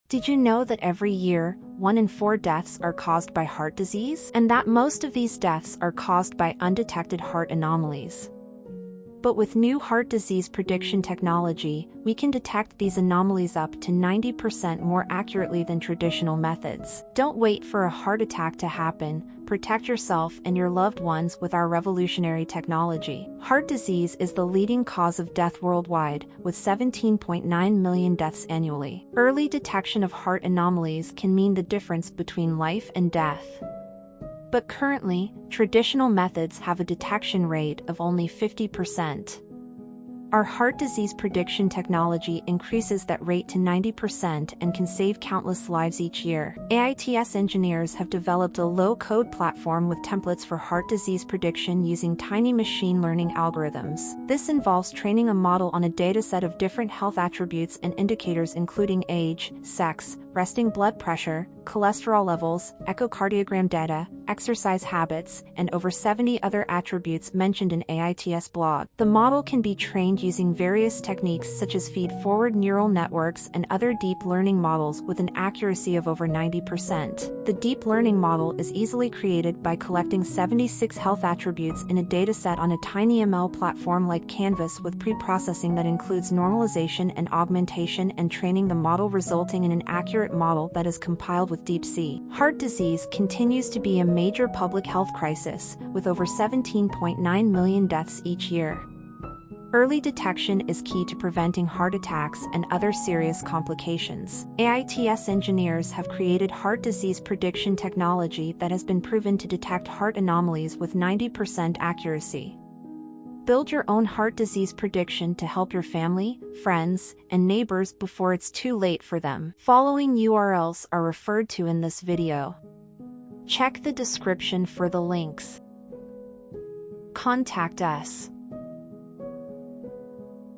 Did you know that every year, 1 in 4 deaths are caused by heart disease? And that most of these deaths are caused by undetected heart anomalies. But with new heart disease prediction technology, we can detect these anomalies up to 90% more accurately than traditional methods. Don't wait for a heart attack to happen. Protect yourself and your loved ones with our revolutionary technology. Heart disease is the leading cause of death worldwide, with 17.9 million deaths annually. Early detection of heart anomalies can mean the difference between life and death. But currently, traditional methods have a detection rate of only 50%. Our heart disease prediction technology increases that rate to 90% and can save countless lives each year. AITS engineers have developed a low-code platform with templates for heart disease prediction using tiny machine learning algorithms. This involves training a model on a dataset of different health attributes and indicators including age, sex, resting blood pressure, cholesterol levels, echocardiogram data, exercise habits, and over 70 other attributes mentioned in AITS blog. The model can be trained using various techniques such as feed-forward neural networks and other deep learning models with an accuracy of over 90%. The deep learning model is easily created by collecting 76 health attributes in a dataset on a TinyML platform like cAInvas with pre-processing that includes normalization and augmentation and training the model, resulting in an accurate model that is compiled with deepC. Heart disease continues to be a major public health crisis, with over 17.9 million deaths each year. Early detection is key to preventing heart attacks and other serious complications. AITS engineers have created heart disease prediction technology that has been proven to detect heart anomalies with 90% accuracy. Build your own heart disease prediction to help your family, friends, and neighbors before it's too late for them. Following URLs are referred to in this video. Check the description for the links. Contact us.